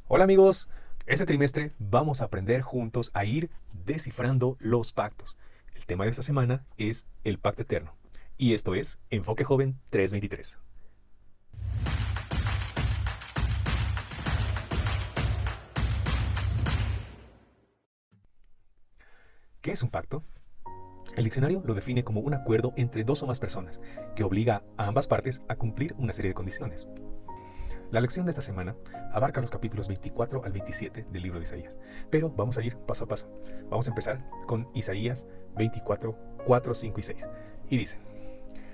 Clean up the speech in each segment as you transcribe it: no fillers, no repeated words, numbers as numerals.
Hola amigos, este trimestre vamos a aprender juntos a ir descifrando los pactos. El tema de esta semana es el pacto eterno. Y esto es Enfoque Joven 323. ¿Qué es un pacto? El diccionario lo define como un acuerdo entre dos o más personas que obliga a ambas partes a cumplir una serie de condiciones. La lección de esta semana abarca los capítulos 24 al 27 del libro de Isaías, pero vamos a ir paso a paso. Vamos a empezar con Isaías 24, 4, 5 y 6. Y dice: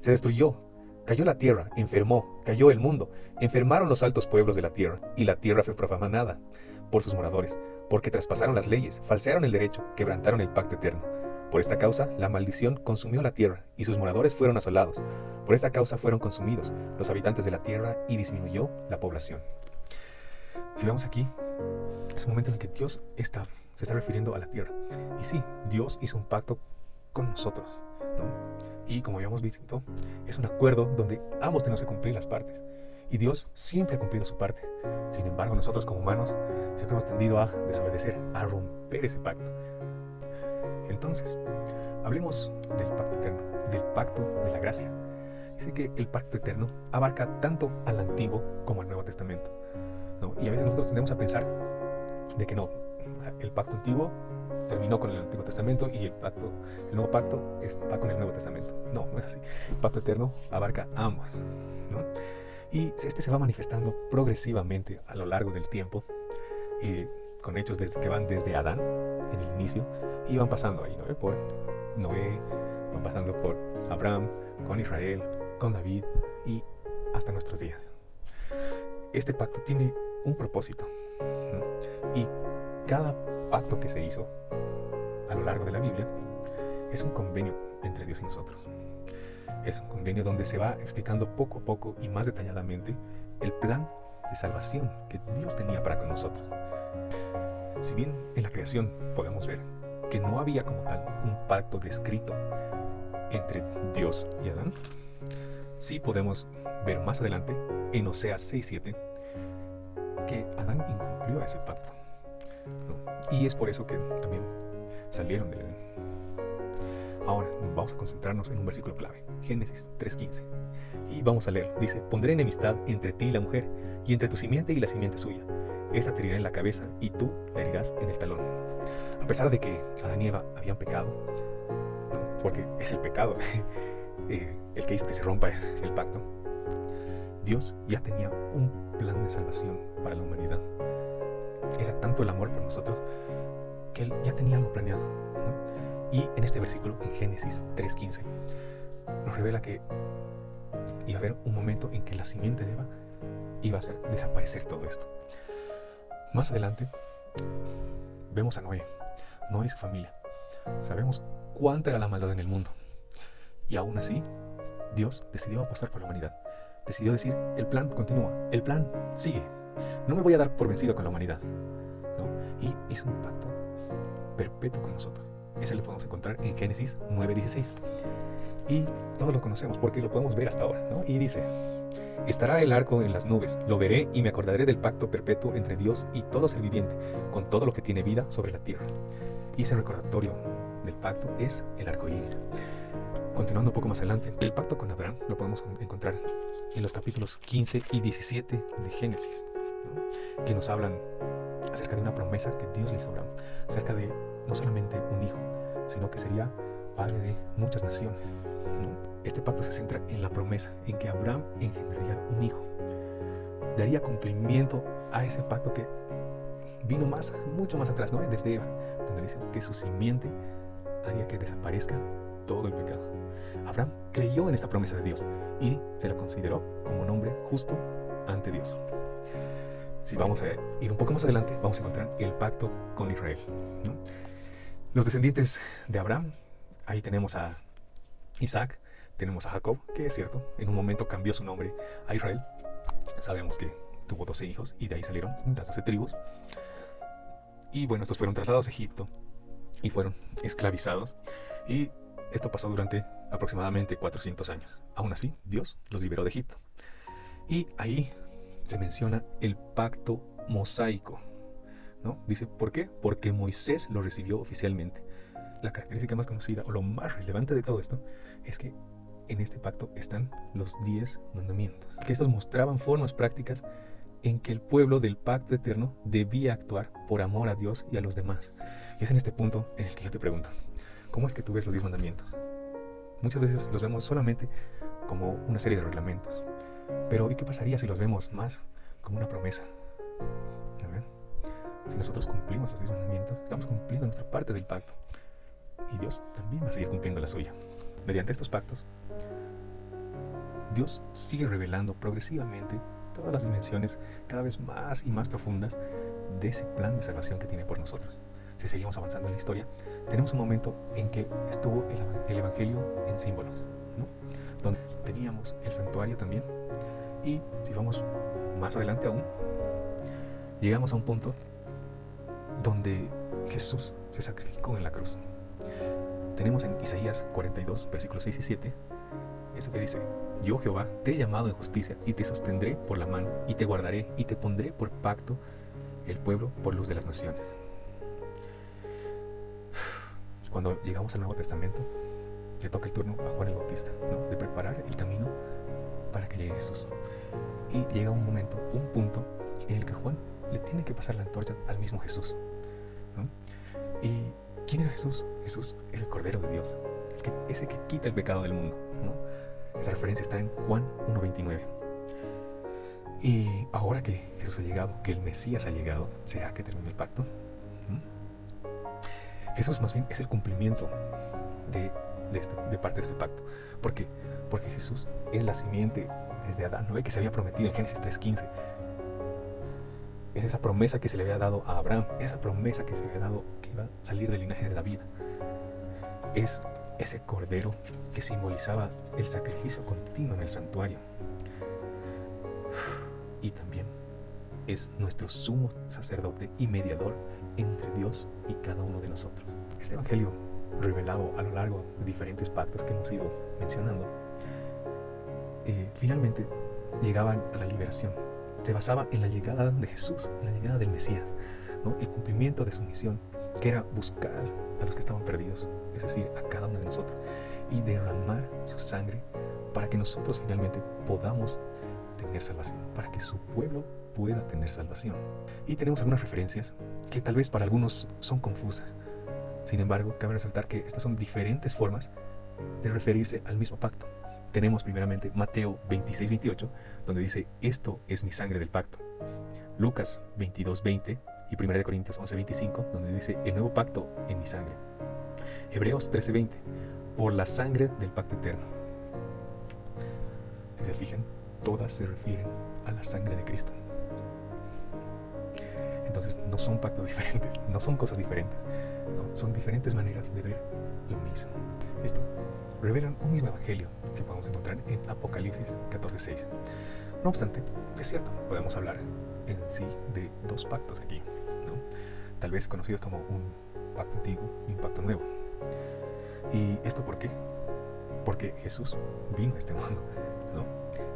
Se destruyó, cayó la tierra, enfermó, cayó el mundo, enfermaron los altos pueblos de la tierra, y la tierra fue profanada por sus moradores, porque traspasaron las leyes, falsearon el derecho, quebrantaron el pacto eterno. Por esta causa, la maldición consumió la tierra, y sus moradores fueron asolados. Por esta causa fueron consumidos los habitantes de la tierra, y disminuyó la población. Si vemos aquí, es un momento en el que Dios se está refiriendo a la tierra. Y sí, Dios hizo un pacto con nosotros, ¿no? Y como habíamos visto, es un acuerdo donde ambos tenemos que cumplir las partes. Y Dios siempre ha cumplido su parte. Sin embargo, nosotros como humanos siempre hemos tendido a desobedecer, a romper ese pacto. Entonces, hablemos del pacto eterno, del pacto de la gracia. Dice que el pacto eterno abarca tanto al Antiguo como al Nuevo Testamento, ¿no? Y a veces nosotros tendemos a pensar de que no, el pacto antiguo terminó con el Antiguo Testamento y el nuevo pacto va con el Nuevo Testamento. No, no es así. El pacto eterno abarca ambos, ¿no? Y este se va manifestando progresivamente a lo largo del tiempo, con hechos que van desde Adán, en el inicio, y van pasando ahí, ¿no? Por Noé, van pasando por Abraham, con Israel, con David y hasta nuestros días. Este pacto tiene un propósito, ¿no? Y cada pacto que se hizo a lo largo de la Biblia es un convenio entre Dios y nosotros. Es un convenio donde se va explicando poco a poco y más detalladamente el plan de salvación que Dios tenía para con nosotros. Si bien en la creación podemos ver que no había como tal un pacto descrito entre Dios y Adán, sí podemos ver más adelante en Oseas 6:7 que Adán incumplió ese pacto, ¿no? Y es por eso que también salieron del Edén. Ahora vamos a concentrarnos en un versículo clave, Génesis 3:15. Y vamos a leer, dice: Pondré enemistad entre ti y la mujer, y entre tu simiente y la simiente suya. Esta te herirá en la cabeza, y tú la herirás en el talón. A pesar de que Adán y Eva habían pecado, ¿no? Porque es el pecado el que hizo que se rompa el pacto, Dios ya tenía un plan de salvación para la humanidad. Era tanto el amor por nosotros que Él ya tenía algo planeado, ¿no? Y en este versículo, en Génesis 3:15, nos revela que iba a haber un momento en que la simiente de Eva iba a hacer desaparecer todo esto. Más adelante, vemos a Noé y su familia. Sabemos cuánta era la maldad en el mundo. Y aún así, Dios decidió apostar por la humanidad. Decidió decir: el plan continúa, el plan sigue. No me voy a dar por vencido con la humanidad, ¿no? Y hizo un pacto perpetuo con nosotros. Ese lo podemos encontrar en Génesis 9:16. Y todos lo conocemos porque lo podemos ver hasta ahora, ¿no? Y dice: Estará el arco en las nubes, lo veré y me acordaré del pacto perpetuo entre Dios y todo ser viviente, con todo lo que tiene vida sobre la tierra. Y ese recordatorio del pacto es el arco iris. Continuando un poco más adelante, el pacto con Abraham lo podemos encontrar en los capítulos 15 y 17 de Génesis, ¿no? Que nos hablan acerca de una promesa que Dios le hizo a Abraham, acerca de no solamente un hijo, sino que sería padre de muchas naciones, ¿no? Este pacto se centra en la promesa, en que Abraham engendraría un hijo, daría cumplimiento a ese pacto que vino mucho más atrás, ¿no? Desde Eva, donde dice que su simiente haría que desaparezca todo el pecado. Abraham creyó en esta promesa de Dios y se lo consideró como un hombre justo ante Dios. Si vamos a ir un poco más adelante, vamos a encontrar el pacto con Israel, ¿no? Los descendientes de Abraham, ahí tenemos a Isaac, tenemos a Jacob, que es cierto, en un momento cambió su nombre a Israel. Sabemos que tuvo 12 hijos y de ahí salieron las 12 tribus. Y bueno, estos fueron trasladados a Egipto y fueron esclavizados. Y esto pasó durante aproximadamente 400 años. Aún así, Dios los liberó de Egipto. Y ahí se menciona el pacto mosaico, ¿no? Dice, ¿por qué? Porque Moisés lo recibió oficialmente. La característica más conocida o lo más relevante de todo esto es que en este pacto están los 10 mandamientos, que estos mostraban formas prácticas en que el pueblo del pacto eterno debía actuar por amor a Dios y a los demás. Y es en este punto en el que yo te pregunto, ¿cómo es que tú ves los 10 mandamientos? Muchas veces los vemos solamente como una serie de reglamentos, pero ¿y qué pasaría si los vemos más como una promesa? ¿A ver? Si nosotros cumplimos los 10 mandamientos, estamos cumpliendo nuestra parte del pacto, y Dios también va a seguir cumpliendo la suya. Mediante estos pactos, Dios sigue revelando progresivamente todas las dimensiones cada vez más y más profundas de ese plan de salvación que tiene por nosotros. Si seguimos avanzando en la historia, tenemos un momento en que estuvo el Evangelio en símbolos, ¿no? Donde teníamos el santuario también, y si vamos más adelante aún, llegamos a un punto donde Jesús se sacrificó en la cruz. Tenemos en Isaías 42, versículos 6 y 7, eso que dice: yo, Jehová, te he llamado en justicia, y te sostendré por la mano, y te guardaré, y te pondré por pacto el pueblo por luz de las naciones. Cuando llegamos al Nuevo Testamento, le toca el turno a Juan el Bautista, ¿no? De preparar el camino para que llegue Jesús. Y llega un momento, un punto, en el que Juan le tiene que pasar la antorcha al mismo Jesús, ¿no? ¿Y quién era Jesús? Jesús era el Cordero de Dios, ese que quita el pecado del mundo, ¿no? Esa referencia está en Juan 1:29. Y ahora que Jesús ha llegado, que el Mesías ha llegado, ¿será que termina el pacto? Jesús más bien es el cumplimiento de parte de este pacto. ¿Por qué? Porque Jesús es la simiente desde Adán, ¿no? Que se había prometido en Génesis 3:15. Es esa promesa que se le había dado a Abraham, esa promesa que se le había dado que iba a salir del linaje de David. Es ese cordero que simbolizaba el sacrificio continuo en el santuario. Y también es nuestro sumo sacerdote y mediador entre Dios y cada uno de nosotros. Este evangelio, revelado a lo largo de diferentes pactos que hemos ido mencionando, finalmente llegaban a la liberación. Se basaba en la llegada de Jesús, en la llegada del Mesías, ¿no? El cumplimiento de su misión, que era buscar a los que estaban perdidos, es decir, a cada uno de nosotros, y derramar su sangre para que nosotros finalmente podamos tener salvación, para que su pueblo pueda tener salvación. Y tenemos algunas referencias que tal vez para algunos son confusas. Sin embargo, cabe resaltar que estas son diferentes formas de referirse al mismo pacto. Tenemos primeramente Mateo 26:28, donde dice: esto es mi sangre del pacto. Lucas 22:20 y 1 Corintios 11:25, donde dice: el nuevo pacto en mi sangre. Hebreos 13:20, por la sangre del pacto eterno. Si se fijan, todas se refieren a la sangre de Cristo. Entonces no son pactos diferentes, no son cosas diferentes, no, son diferentes maneras de ver lo mismo. Esto revelan un mismo evangelio que podemos encontrar en Apocalipsis 14:6. No obstante, es cierto, podemos hablar en sí de dos pactos aquí, ¿no? Tal vez conocidos como un pacto antiguo y un pacto nuevo. ¿Y esto por qué? Porque Jesús vino a este mundo, ¿no?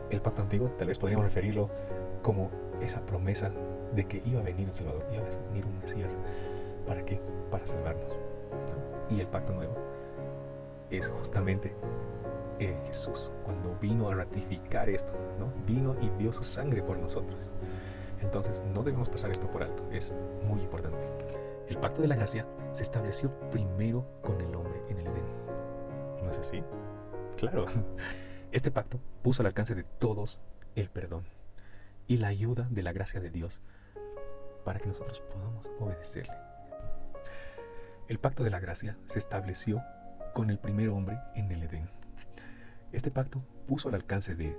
El pacto antiguo tal vez podríamos referirlo como esa promesa de que iba a venir un Salvador, iba a venir un Mesías. ¿Para qué? Para salvarnos, ¿no? Y el pacto nuevo es justamente Jesús, cuando vino a ratificar esto, ¿no? Vino y dio su sangre por nosotros. Entonces no debemos pasar esto por alto, es muy importante. El pacto de la gracia se estableció primero con el hombre en el Edén. ¿No es así? Claro. Este pacto puso al alcance de todos el perdón y la ayuda de la gracia de Dios para que nosotros podamos obedecerle. El pacto de la gracia se estableció con el primer hombre en el Edén. Este pacto puso al alcance de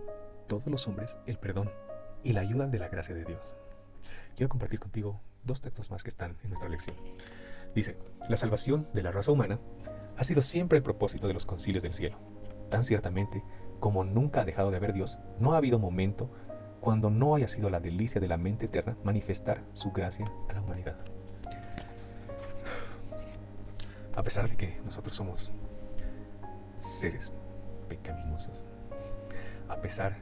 todos los hombres el perdón y la ayuda de la gracia de Dios. Quiero compartir contigo dos textos más que están en nuestra lección. Dice: la salvación de la raza humana ha sido siempre el propósito de los concilios del cielo. Tan ciertamente como nunca ha dejado de haber Dios, no ha habido momento cuando no haya sido la delicia de la mente eterna manifestar su gracia a la humanidad. A pesar de que nosotros somos seres pecaminosos, a pesar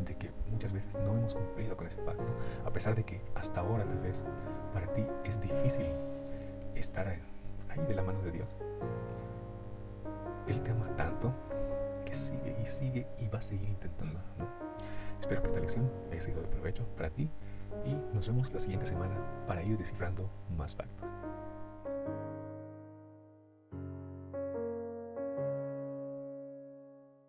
de que muchas veces no hemos cumplido con ese pacto, a pesar de que hasta ahora tal vez para ti es difícil estar ahí de la mano de Dios. Él te ama tanto que sigue y sigue y va a seguir intentando, ¿no? Espero que esta lección haya sido de provecho para ti y nos vemos la siguiente semana para ir descifrando más pactos.